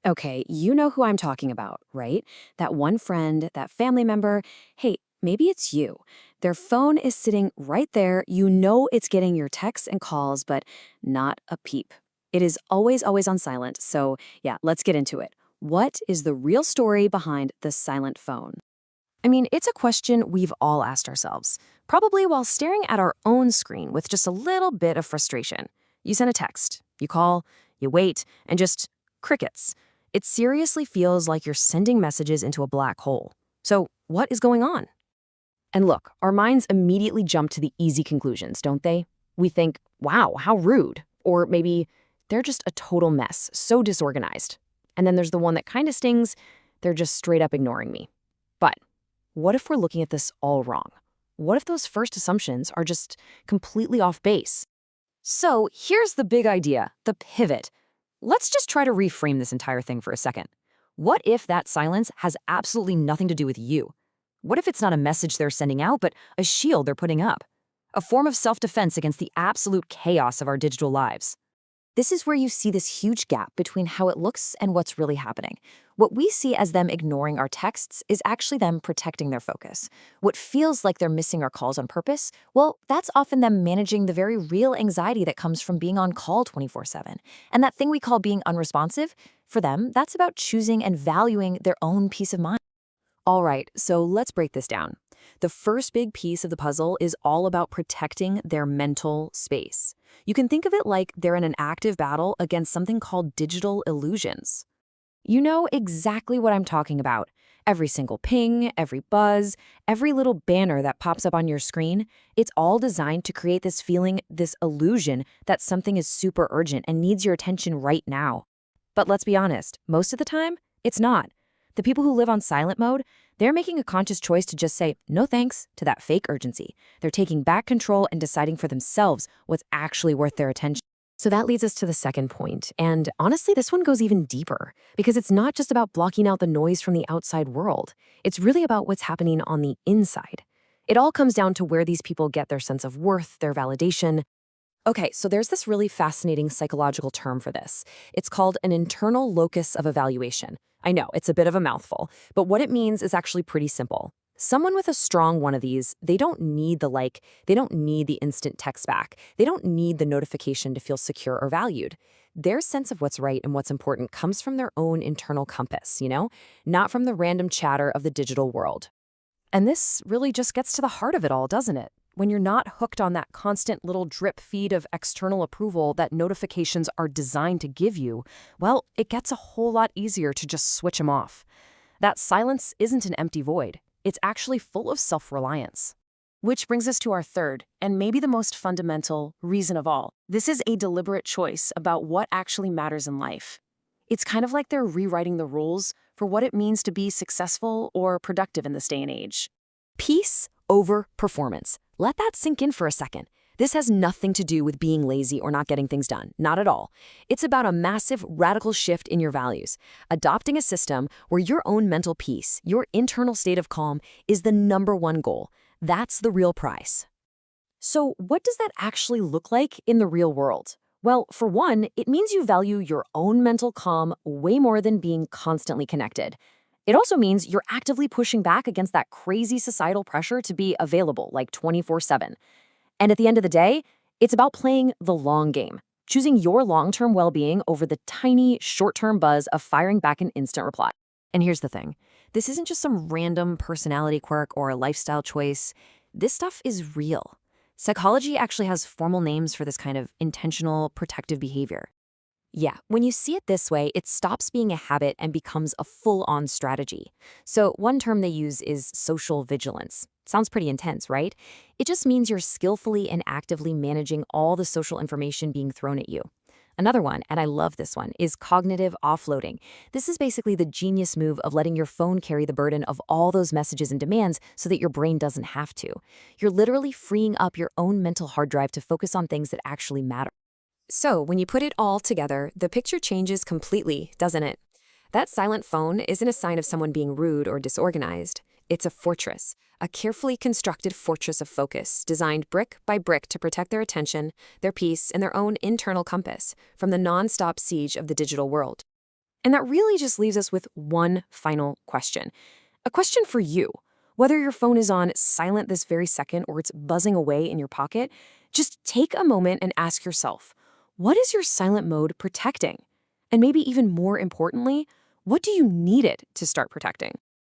Okay, you know who I'm talking about, right? That one friend, that family member. Hey, maybe it's you. Their phone is sitting right there. You know it's getting your texts and calls, but not a peep. It is always on silent. So, yeah, let's get into it. What is the real story behind the silent phone? I mean, it's a question we've all asked ourselves, probably while staring at our own screen with just a little bit of frustration. You send a text, you call, you wait, and just crickets. It seriously feels like you're sending messages into a black hole. So, what is going on? And look, our minds immediately jump to the easy conclusions, don't they? We think, wow, how rude. Or maybe they're just a total mess, so disorganized. And then there's the one that kind of stings, they're just straight up ignoring me. But what if we're looking at this all wrong? What if those first assumptions are just completely off base? So here's the big idea, the pivot. Let's just try to reframe this entire thing for a second. What if that silence has absolutely nothing to do with you? What if it's not a message they're sending out, but a shield they're putting up? A form of self-defense against the absolute chaos of our digital lives. This is where you see this huge gap between how it looks and what's really happening. What we see as them ignoring our texts is actually them protecting their focus. What feels like they're missing our calls on purpose, well, that's often them managing the very real anxiety that comes from being on call 24/7. And that thing we call being unresponsive, for them, that's about choosing and valuing their own peace of mind. All right, so let's break this down. The first big piece of the puzzle is all about protecting their mental space. You can think of it like they're in an active battle against something called digital illusions. You know exactly what I'm talking about. Every single ping, every buzz, every little banner that pops up on your screen, it's all designed to create this feeling, this illusion that something is super urgent and needs your attention right now. But let's be honest, most of the time, it's not. The people who live on silent mode, they're making a conscious choice to just say no thanks to that fake urgency. They're taking back control and deciding for themselves what's actually worth their attention. So that leads us to the second point. And honestly, this one goes even deeper because it's not just about blocking out the noise from the outside world. It's really about what's happening on the inside. It all comes down to where these people get their sense of worth, their validation. Okay, so there's this really fascinating psychological term for this. It's called an internal locus of evaluation. I know, it's a bit of a mouthful, but what it means is actually pretty simple. Someone with a strong one of these, they don't need the like, they don't need the instant text back. They don't need the notification to feel secure or valued. Their sense of what's right and what's important comes from their own internal compass, not from the random chatter of the digital world. And this really just gets to the heart of it all, doesn't it? When you're not hooked on that constant little drip feed of external approval that notifications are designed to give you, well, it gets a whole lot easier to just switch them off. That silence isn't an empty void. It's actually full of self-reliance. Which brings us to our third, and maybe the most fundamental reason of all. This is a deliberate choice about what actually matters in life. It's kind of like they're rewriting the rules for what it means to be successful or productive in this day and age. Peace over performance. Let that sink in for a second. This has nothing to do with being lazy or not getting things done. Not at all. It's about a massive, radical shift in your values. Adopting a system where your own mental peace, your internal state of calm, is the number one goal. That's the real prize. So what does that actually look like in the real world? Well, for one, it means you value your own mental calm way more than being constantly connected. It also means you're actively pushing back against that crazy societal pressure to be available like 24/7. And at the end of the day, it's about playing the long game, choosing your long-term well-being over the tiny, short-term buzz of firing back an instant reply. And here's the thing. This isn't just some random personality quirk or a lifestyle choice. This stuff is real. Psychology actually has formal names for this kind of intentional, protective behavior. Yeah, when you see it this way, it stops being a habit and becomes a full-on strategy. So one term they use is social vigilance. Sounds pretty intense, right? It just means you're skillfully and actively managing all the social information being thrown at you. Another one, and I love this one, is cognitive offloading. This is basically the genius move of letting your phone carry the burden of all those messages and demands so that your brain doesn't have to. You're literally freeing up your own mental hard drive to focus on things that actually matter. So when you put it all together, the picture changes completely, doesn't it? That silent phone isn't a sign of someone being rude or disorganized. It's a fortress, a carefully constructed fortress of focus, designed brick by brick to protect their attention, their peace, and their own internal compass from the non-stop siege of the digital world. And that really just leaves us with one final question. A question for you. Whether your phone is on silent this very second or it's buzzing away in your pocket, just take a moment and ask yourself, what is your silent mode protecting? And maybe even more importantly, what do you need it to start protecting?